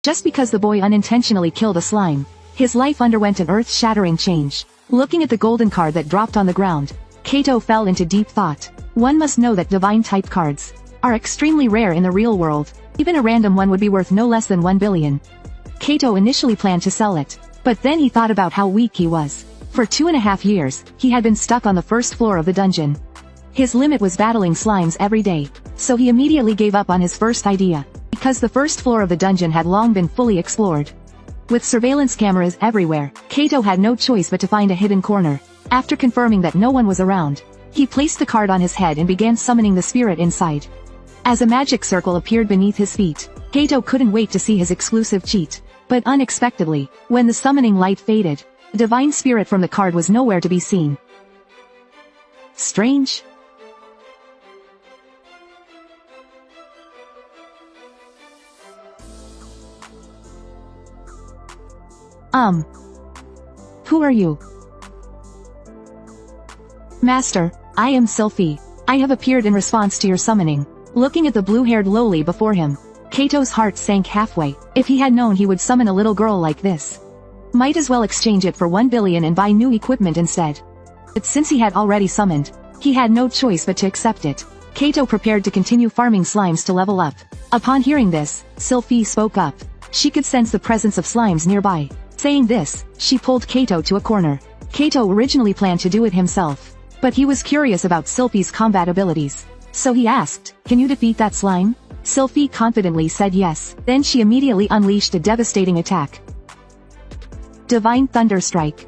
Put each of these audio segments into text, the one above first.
Just because the boy unintentionally killed a slime, his life underwent an earth-shattering change. Looking at the golden card that dropped on the ground, Kaito fell into deep thought. One must know that divine-type cards are extremely rare in the real world. Even a random one would be worth no less than 1 billion. Kaito initially planned to sell it, but then he thought about how weak he was. For 2.5 years, he had been stuck on the first floor of the dungeon. His limit was battling slimes every day, so he immediately gave up on his first idea, because the first floor of the dungeon had long been fully explored. With surveillance cameras everywhere, Kaito had no choice but to find a hidden corner. After confirming that no one was around, he placed the card on his head and began summoning the spirit inside. As a magic circle appeared beneath his feet, Kaito couldn't wait to see his exclusive cheat. But unexpectedly, when the summoning light faded, the divine spirit from the card was nowhere to be seen. Strange? Who are you? Master, I am Sylphie. I have appeared in response to your summoning. Looking at the blue-haired lowly before him, Kaito's heart sank halfway. If he had known he would summon a little girl like this, might as well exchange it for 1 billion and buy new equipment instead. But since he had already summoned, he had no choice but to accept it. Kaito prepared to continue farming slimes to level up. Upon hearing this, Sylphie spoke up. She could sense the presence of slimes nearby. Saying this, she pulled Kaito to a corner. Kaito originally planned to do it himself, but he was curious about Sylphie's combat abilities. So he asked, "Can you defeat that slime?" Sylphie confidently said yes. Then she immediately unleashed a devastating attack. Divine Thunderstrike.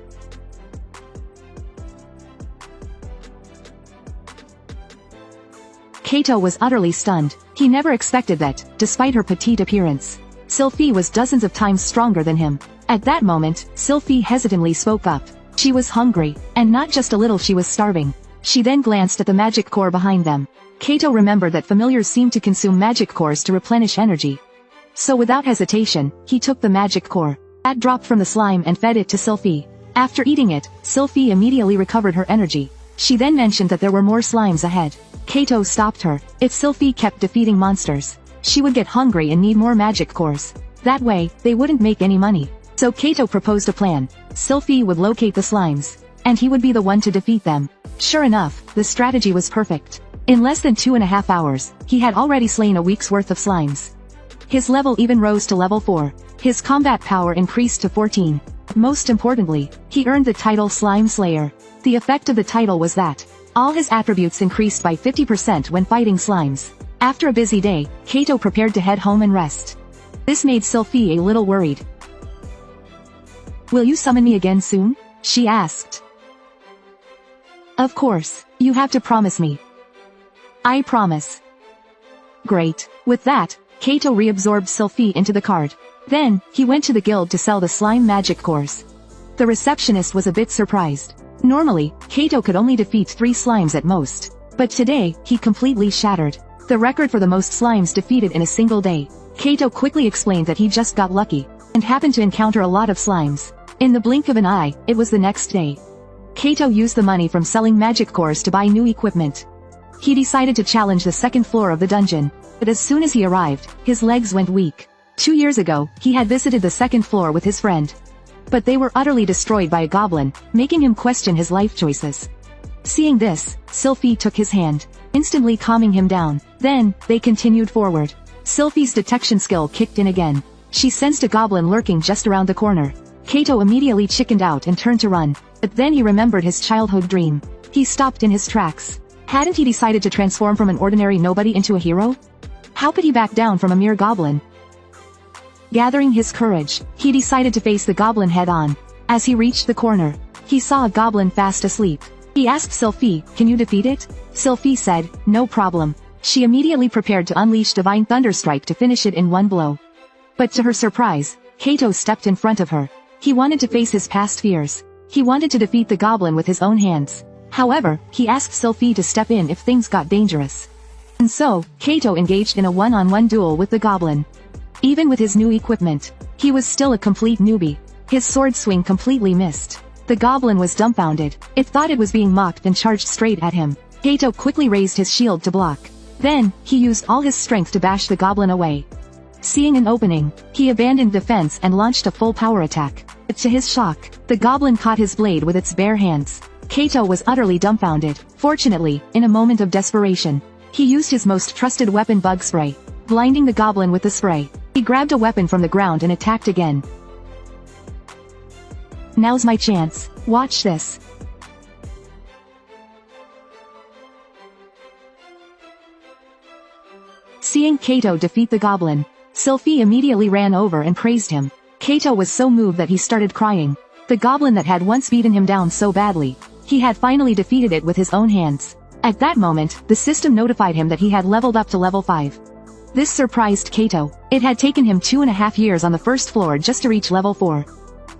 Kaito was utterly stunned. He never expected that, despite her petite appearance, Sylphie was dozens of times stronger than him. At that moment, Sylphie hesitantly spoke up. She was hungry, and not just a little, she was starving. She then glanced at the magic core behind them. Kaito remembered that familiars seemed to consume magic cores to replenish energy. So without hesitation, he took the magic core, that dropped from the slime, and fed it to Sylphie. After eating it, Sylphie immediately recovered her energy. She then mentioned that there were more slimes ahead. Kaito stopped her. If Sylphie kept defeating monsters, she would get hungry and need more magic cores. That way, they wouldn't make any money. So Kaito proposed a plan. Sylphie would locate the slimes, and he would be the one to defeat them. Sure enough, the strategy was perfect. In less than 2.5 hours, he had already slain a week's worth of slimes. His level even rose to level 4. His combat power increased to 14. Most importantly, he earned the title Slime Slayer. The effect of the title was that all his attributes increased by 50% when fighting slimes. After a busy day, Kaito prepared to head home and rest. This made Sylphie a little worried. "Will you summon me again soon?" she asked. "Of course, you have to promise me." "I promise." Great. With that, Kaito reabsorbed Sylphie into the card. Then, he went to the guild to sell the slime magic cores. The receptionist was a bit surprised. Normally, Kaito could only defeat 3 slimes at most. But today, he completely shattered the record for the most slimes defeated in a single day. Kaito quickly explained that he just got lucky, and happened to encounter a lot of slimes. In the blink of an eye, it was the next day. Kaito used the money from selling magic cores to buy new equipment. He decided to challenge the second floor of the dungeon, but as soon as he arrived, his legs went weak. 2 years ago, he had visited the second floor with his friend, but they were utterly destroyed by a goblin, making him question his life choices. Seeing this, Sylphie took his hand, instantly calming him down. Then, they continued forward. Sylphie's detection skill kicked in again. She sensed a goblin lurking just around the corner. Kaito immediately chickened out and turned to run, but then he remembered his childhood dream. He stopped in his tracks. Hadn't he decided to transform from an ordinary nobody into a hero? How could he back down from a mere goblin? Gathering his courage, he decided to face the goblin head-on. As he reached the corner, he saw a goblin fast asleep. He asked Sylphie, "Can you defeat it?" Sylphie said, "No problem." She immediately prepared to unleash Divine Thunderstrike to finish it in one blow. But to her surprise, Kaito stepped in front of her. He wanted to face his past fears. He wanted to defeat the goblin with his own hands. However, he asked Sylphie to step in if things got dangerous. And so, Kaito engaged in a one-on-one duel with the goblin. Even with his new equipment, he was still a complete newbie. His sword swing completely missed. The goblin was dumbfounded. It thought it was being mocked and charged straight at him. Kaito quickly raised his shield to block. Then, he used all his strength to bash the goblin away. Seeing an opening, he abandoned defense and launched a full power attack. But to his shock, the goblin caught his blade with its bare hands. Kato was utterly dumbfounded. Fortunately, in a moment of desperation, he used his most trusted weapon, bug spray, blinding the goblin with the spray. He grabbed a weapon from the ground and attacked again. Now's my chance. Watch this. Seeing Kato defeat the goblin, Sylphie immediately ran over and praised him. Kato was so moved that he started crying. The goblin that had once beaten him down so badly, he had finally defeated it with his own hands. At that moment, the system notified him that he had leveled up to level 5. This surprised Kato. It had taken him 2.5 years on the first floor just to reach level 4.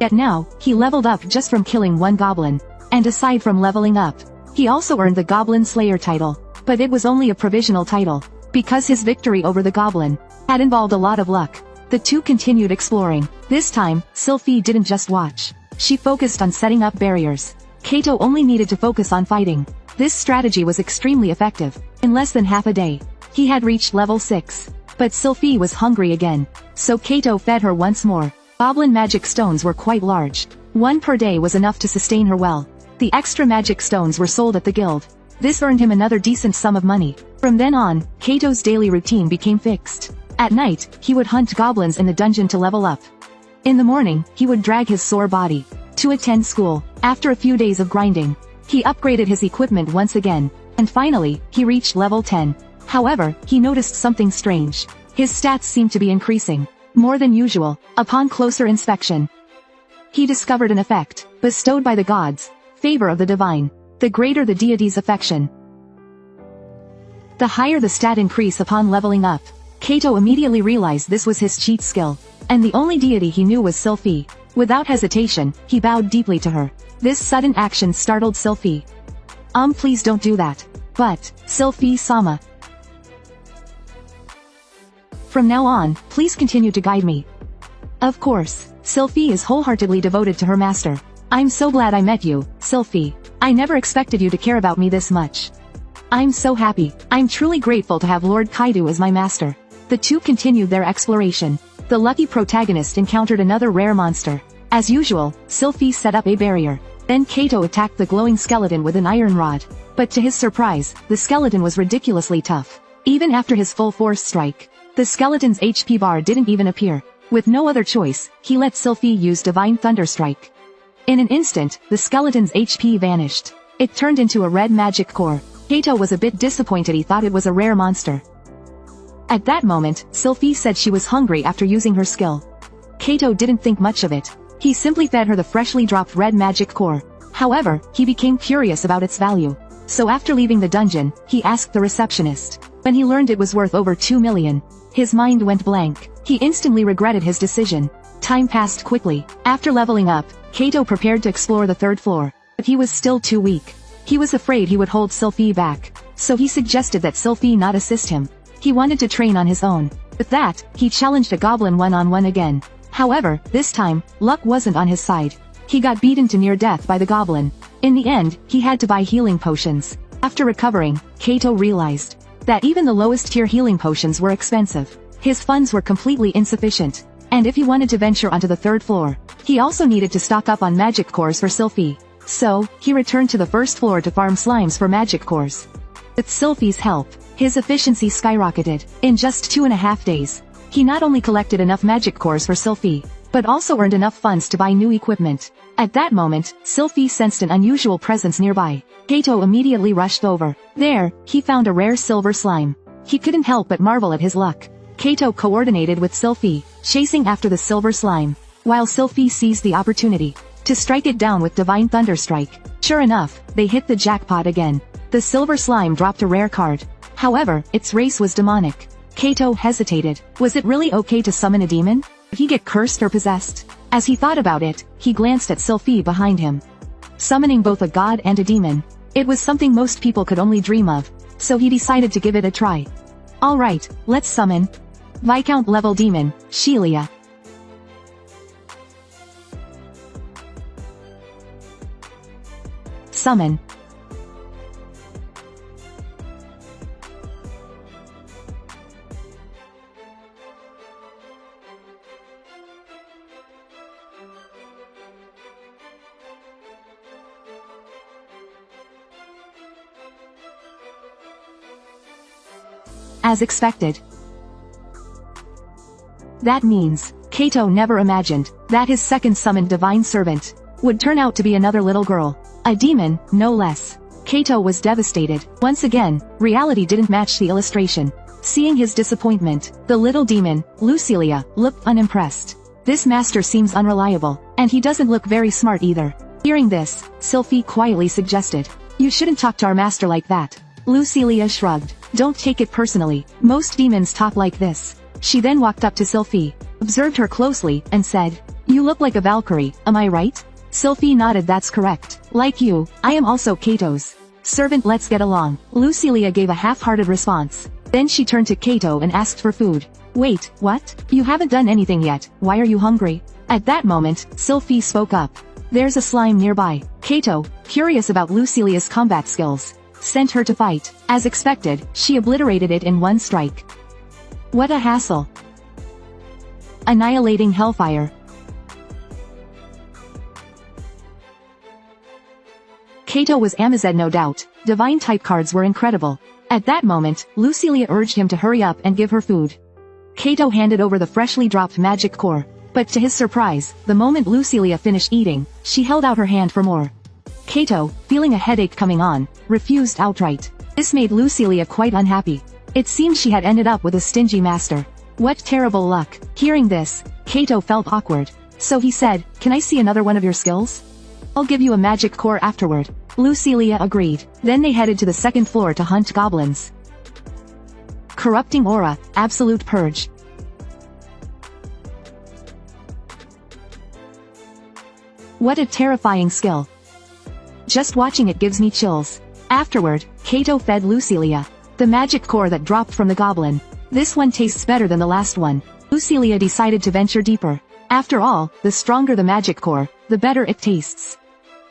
Yet now, he leveled up just from killing one goblin. And aside from leveling up, he also earned the Goblin Slayer title. But it was only a provisional title, because his victory over the goblin had involved a lot of luck. The two continued exploring. This time, Sylphie didn't just watch. She focused on setting up barriers. Kato only needed to focus on fighting. This strategy was extremely effective. In less than half a day, he had reached level 6. But Sylphie was hungry again. So Kato fed her once more. Goblin magic stones were quite large. 1 per day was enough to sustain her well. The extra magic stones were sold at the guild. This earned him another decent sum of money. From then on, Kato's daily routine became fixed. At night, he would hunt goblins in the dungeon to level up. In the morning, he would drag his sore body to attend school. After a few days of grinding, he upgraded his equipment once again, and finally, he reached level 10. However, he noticed something strange. His stats seemed to be increasing more than usual. Upon closer inspection, he discovered an effect bestowed by the gods, favor of the divine. The greater the deity's affection, the higher the stat increase upon leveling up. Kato immediately realized this was his cheat skill, and the only deity he knew was Sylphie. Without hesitation, he bowed deeply to her. This sudden action startled Sylphie. Please don't do that. But, Sylphie-sama, from now on, please continue to guide me. Of course, Sylphie is wholeheartedly devoted to her master. I'm so glad I met you, Sylphie. I never expected you to care about me this much. I'm so happy. I'm truly grateful to have Lord Kaido as my master. The two continued their exploration. The lucky protagonist encountered another rare monster. As usual, Sylphie set up a barrier. Then Kato attacked the glowing skeleton with an iron rod. But to his surprise, the skeleton was ridiculously tough. Even after his full force strike, the skeleton's HP bar didn't even appear. With no other choice, he let Sylphie use Divine Thunderstrike. In an instant, the skeleton's HP vanished. It turned into a red magic core. Kato was a bit disappointed. He thought it was a rare monster. At that moment, Sylphie said she was hungry after using her skill. Kato didn't think much of it. He simply fed her the freshly dropped red magic core. However, he became curious about its value. So after leaving the dungeon, he asked the receptionist. When he learned it was worth over 2 million, his mind went blank. He instantly regretted his decision. Time passed quickly. After leveling up, Kato prepared to explore the 3rd floor. But he was still too weak. He was afraid he would hold Sylphie back. So he suggested that Sylphie not assist him. He wanted to train on his own. With that, he challenged a goblin one-on-one again. However, this time, luck wasn't on his side. He got beaten to near death by the goblin. In the end, he had to buy healing potions. After recovering, Kato realized that even the lowest tier healing potions were expensive. His funds were completely insufficient. And if he wanted to venture onto the 3rd floor, he also needed to stock up on magic cores for Sylphie. So, he returned to the 1st floor to farm slimes for magic cores. With Sylphie's help, his efficiency skyrocketed. In just 2.5 days, he not only collected enough magic cores for Sylphie, but also earned enough funds to buy new equipment. At that moment, Sylphie sensed an unusual presence nearby. Kato immediately rushed over. There, he found a rare silver slime. He couldn't help but marvel at his luck. Kato coordinated with Sylphie, chasing after the silver slime, while Sylphie seized the opportunity to strike it down with Divine Thunderstrike. Sure enough, they hit the jackpot again. The silver slime dropped a rare card. However, its race was demonic. Kato hesitated. Was it really okay to summon a demon? Did he get cursed or possessed? As he thought about it, he glanced at Sylphie behind him. Summoning both a god and a demon. It was something most people could only dream of. So he decided to give it a try. Alright, let's summon Viscount level demon, Shelia. Summon. as expected. That means, Kaito never imagined that his second summoned divine servant would turn out to be another little girl. A demon, no less. Kaito was devastated. Once again, reality didn't match the illustration. Seeing his disappointment, the little demon, Lucilia, looked unimpressed. This master seems unreliable, and he doesn't look very smart either. Hearing this, Sylphie quietly suggested, "You shouldn't talk to our master like that." Lucilia shrugged. "Don't take it personally. Most demons talk like this." She then walked up to Sylphie, observed her closely, and said, "You look like a Valkyrie, am I right?" Sylphie nodded. "That's correct. Like you, I am also Kaito's servant. Let's get along." Lucilia gave a half-hearted response. Then she turned to Kaito and asked for food. "Wait, what? You haven't done anything yet, why are you hungry?" At that moment, Sylphie spoke up. "There's a slime nearby." Kaito, curious about Lucilia's combat skills, sent her to fight. As expected, she obliterated it in one strike. What a hassle. Annihilating Hellfire. Kaito was Amazed, no doubt. Divine type cards were incredible. At that moment, Lucilia urged him to hurry up and give her food. Kaito handed over the freshly dropped magic core, but to his surprise, the moment Lucilia finished eating, she held out her hand for more. Kaito, feeling a headache coming on, refused outright. This made Lucilia quite unhappy. It seemed she had ended up with a stingy master. What terrible luck. Hearing this, Kaito felt awkward. So he said, "Can I see another one of your skills? I'll give you a magic core afterward." Lucilia agreed. Then they headed to the second floor to hunt goblins. Corrupting Aura, Absolute Purge. What a terrifying skill. Just watching it gives me chills. Afterward, Kaito fed Lucilia the magic core that dropped from the goblin. "This one tastes better than the last one." Lucilia decided to venture deeper. After all, the stronger the magic core, the better it tastes.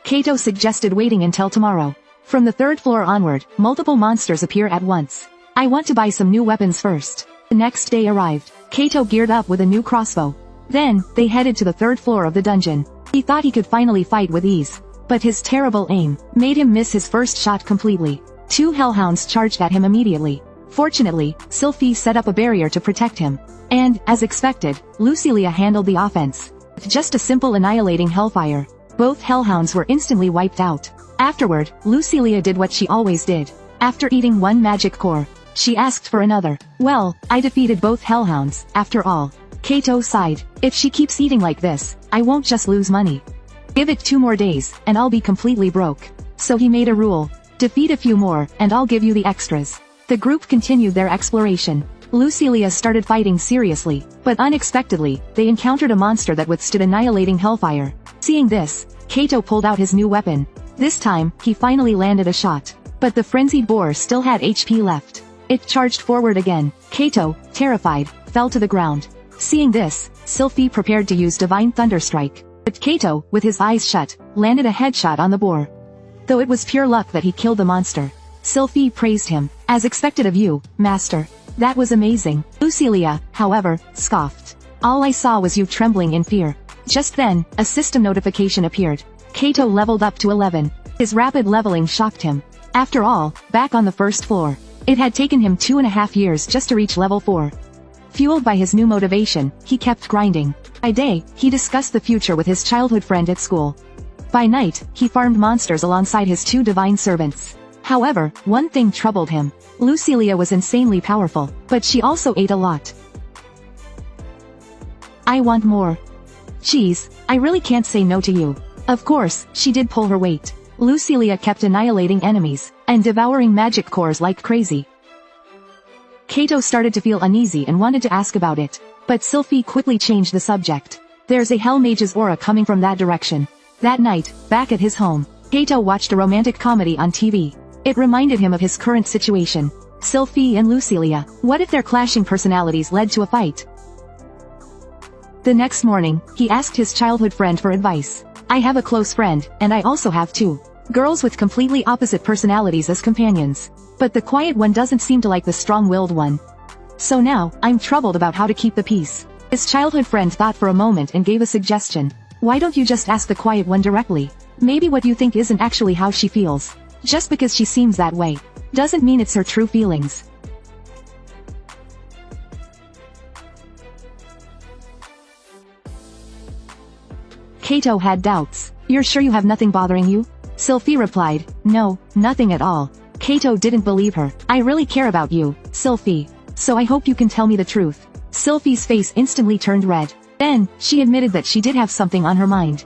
Kaito suggested waiting until tomorrow. From the third floor onward, multiple monsters appear at once. "I want to buy some new weapons first." The next day arrived. Kaito geared up with a new crossbow. Then, they headed to the third floor of the dungeon. He thought he could finally fight with ease. But his terrible aim made him miss his first shot completely. 2 hellhounds charged at him immediately. Fortunately, Sylphie set up a barrier to protect him. And, as expected, Lucilia handled the offense. With just a simple annihilating hellfire, both hellhounds were instantly wiped out. Afterward, Lucilia did what she always did. After eating one magic core, she asked for another. "Well, I defeated both hellhounds, after all." Kaito sighed. "If she keeps eating like this, I won't just lose money. Give it 2 more days, and I'll be completely broke." So he made a rule. "Defeat a few more, and I'll give you the extras." The group continued their exploration. Lucilia started fighting seriously, but unexpectedly, they encountered a monster that withstood annihilating hellfire. Seeing this, Kaito pulled out his new weapon. This time, he finally landed a shot. But the frenzied boar still had HP left. It charged forward again. Kaito, terrified, fell to the ground. Seeing this, Sylphie prepared to use Divine Thunderstrike. But Kaito, with his eyes shut, landed a headshot on the boar. Though it was pure luck that he killed the monster. Sylphie praised him. "As expected of you, master. That was amazing." Lucilia, however, scoffed. "All I saw was you trembling in fear." Just then, a system notification appeared. Kaito leveled up to 11. His rapid leveling shocked him. After all, back on the first floor, it had taken him 2.5 years just to reach level 4. Fueled by his new motivation, he kept grinding. By day, he discussed the future with his childhood friend at school. By night, he farmed monsters alongside his 2 divine servants. However, one thing troubled him. Lucilia was insanely powerful, but she also ate a lot. "I want more. Geez, I really can't say no to you." Of course, she did pull her weight. Lucilia kept annihilating enemies, and devouring magic cores like crazy. Kaito started to feel uneasy and wanted to ask about it. But Sylphie quickly changed the subject. "There's a hell mage's aura coming from that direction." That night, back at his home, Kaito watched a romantic comedy on TV. It reminded him of his current situation. Sylphie and Lucilia, what if their clashing personalities led to a fight? The next morning, he asked his childhood friend for advice. "I have a close friend, and I also have 2 girls with completely opposite personalities as companions. But the quiet one doesn't seem to like the strong-willed one. So now, I'm troubled about how to keep the peace." His childhood friend thought for a moment and gave a suggestion. "Why don't you just ask the quiet one directly? Maybe what you think isn't actually how she feels. Just because she seems that way, doesn't mean it's her true feelings." Kato had doubts. You're sure you have nothing bothering you? Sylphie replied, no, nothing at all. Kato didn't believe her. I really care about you, Sylphie. So I hope you can tell me the truth. Sylphie's face instantly turned red. Then, she admitted that she did have something on her mind.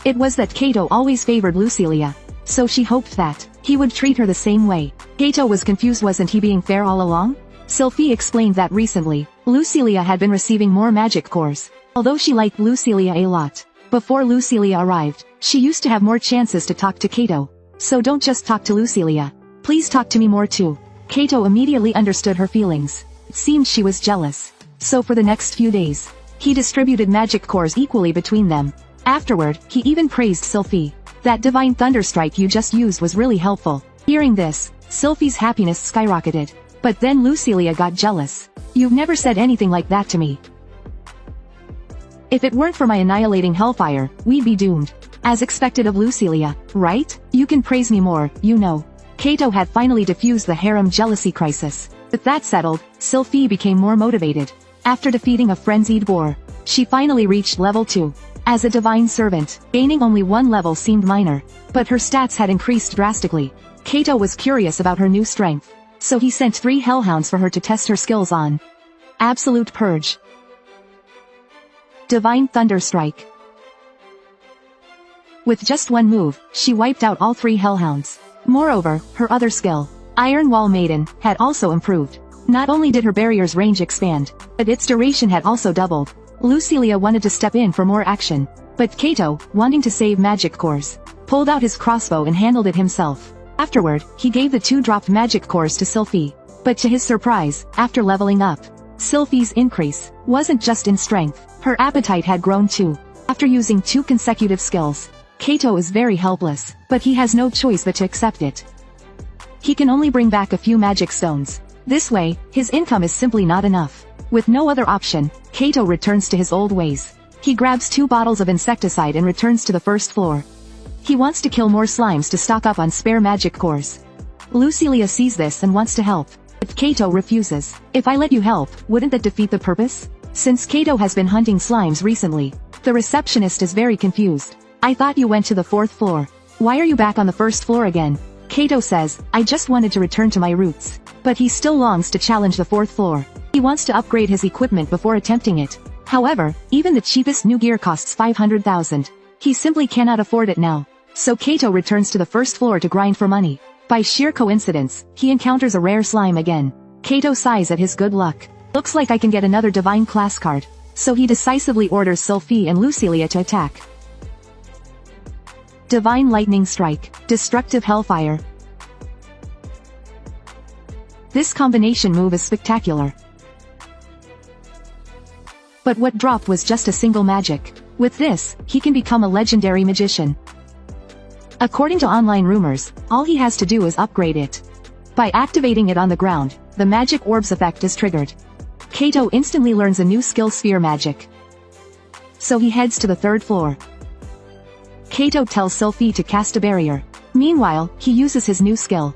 It was that Kato always favored Lucilia. So she hoped that he would treat her the same way. Kato was confused. Wasn't he being fair all along? Sylphie explained that recently, Lucilia had been receiving more magic cores. Although she liked Lucilia a lot, before Lucilia arrived, she used to have more chances to talk to Kato. So don't just talk to Lucilia. Please talk to me more too. Kato immediately understood her feelings. It seemed she was jealous. So for the next few days, he distributed magic cores equally between them. Afterward, he even praised Sylphie. That divine thunderstrike you just used was really helpful. Hearing this, Sylphie's happiness skyrocketed. But then Lucilia got jealous. You've never said anything like that to me. If it weren't for my annihilating hellfire, we'd be doomed. As expected of Lucilia, right? You can praise me more, you know. Kato had finally diffused the harem jealousy crisis. With that settled, Sylphie became more motivated. After defeating a frenzied boar, she finally reached level 2. As a divine servant, gaining only 1 level seemed minor, but her stats had increased drastically. Kato was curious about her new strength, so he sent 3 hellhounds for her to test her skills on. Absolute Purge. Divine Thunderstrike. With just 1 move, she wiped out all 3 hellhounds. Moreover, her other skill, Iron Wall Maiden, had also improved. Not only did her barrier's range expand, but its duration had also doubled. Lucilia wanted to step in for more action, but Kato, wanting to save magic cores, pulled out his crossbow and handled it himself. Afterward, he gave the 2 dropped magic cores to Sylphie. But to his surprise, after leveling up, Sylphie's increase wasn't just in strength, her appetite had grown too. After using 2 consecutive skills, Kato is very helpless, but he has no choice but to accept it. He can only bring back a few magic stones. This way, his income is simply not enough. With no other option, Kato returns to his old ways. He grabs 2 bottles of insecticide and returns to the first floor. He wants to kill more slimes to stock up on spare magic cores. Lucilia sees this and wants to help, but Kato refuses. If I let you help, wouldn't that defeat the purpose? Since Kato has been hunting slimes recently, the receptionist is very confused. I thought you went to the 4th floor. Why are you back on the 1st floor again? Kato says, I just wanted to return to my roots. But he still longs to challenge the 4th floor. He wants to upgrade his equipment before attempting it. However, even the cheapest new gear costs 500,000. He simply cannot afford it now. So Kato returns to the 1st floor to grind for money. By sheer coincidence, he encounters a rare slime again. Kato sighs at his good luck. Looks like I can get another divine class card. So he decisively orders Sylphie and Lucilia to attack. Divine Lightning Strike, Destructive Hellfire. This combination move is spectacular. But what dropped was just a single magic. With this, he can become a legendary magician. According to online rumors, all he has to do is upgrade it. By activating it on the ground, the magic orbs effect is triggered. Kato instantly learns a new skill, Sphere Magic. So he heads to the 3rd floor. Kato tells Sylphie to cast a barrier. Meanwhile, he uses his new skill.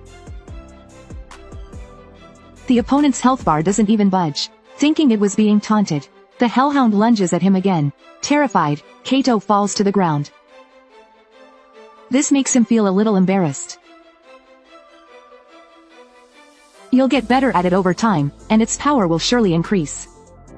The opponent's health bar doesn't even budge. Thinking it was being taunted, the hellhound lunges at him again. Terrified, Kato falls to the ground. This makes him feel a little embarrassed. You'll get better at it over time, and its power will surely increase.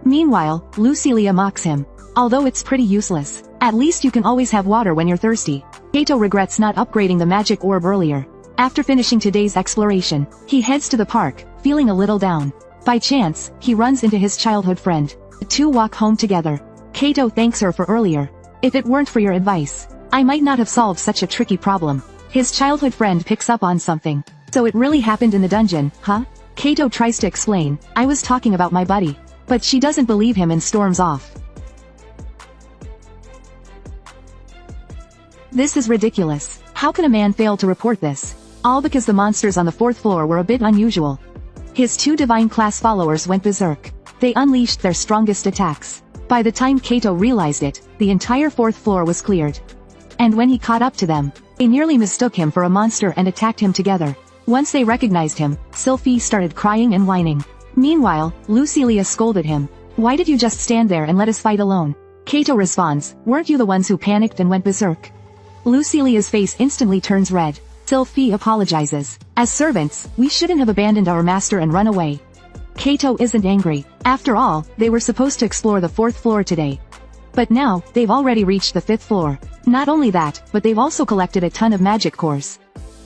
Meanwhile, Lucilia mocks him. Although it's pretty useless, at least you can always have water when you're thirsty. Kato regrets not upgrading the magic orb earlier. After finishing today's exploration, he heads to the park, feeling a little down. By chance, he runs into his childhood friend. The 2 walk home together. Kato thanks her for earlier. If it weren't for your advice, I might not have solved such a tricky problem. His childhood friend picks up on something. So it really happened in the dungeon, huh? Kato tries to explain, I was talking about my buddy. But she doesn't believe him and storms off. This is ridiculous. How can a man fail to report this? All because the monsters on the 4th floor were a bit unusual. His 2 divine class followers went berserk. They unleashed their strongest attacks. By the time Kato realized it, the entire 4th floor was cleared. And when he caught up to them, they nearly mistook him for a monster and attacked him together. Once they recognized him, Sylphie started crying and whining. Meanwhile, Lucilia scolded him. Why did you just stand there and let us fight alone? Kato responds, weren't you the ones who panicked and went berserk? Lucilia's face instantly turns red. Sylphie apologizes. As servants, we shouldn't have abandoned our master and run away. Kato isn't angry. After all, they were supposed to explore the 4th floor today. But now, they've already reached the 5th floor. Not only that, but they've also collected a ton of magic cores.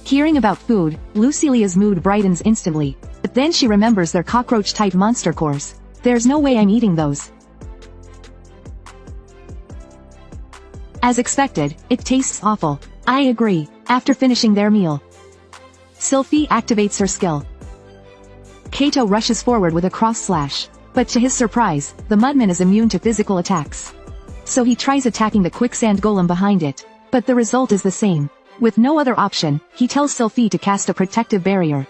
Hearing about food, Lucilia's mood brightens instantly. But then she remembers their cockroach-type monster cores. There's no way I'm eating those. As expected, it tastes awful. I agree. After finishing their meal, Sylphie activates her skill. Kato rushes forward with a cross slash. But to his surprise, the mudman is immune to physical attacks. So he tries attacking the quicksand golem behind it. But the result is the same. With no other option, he tells Sylphie to cast a protective barrier.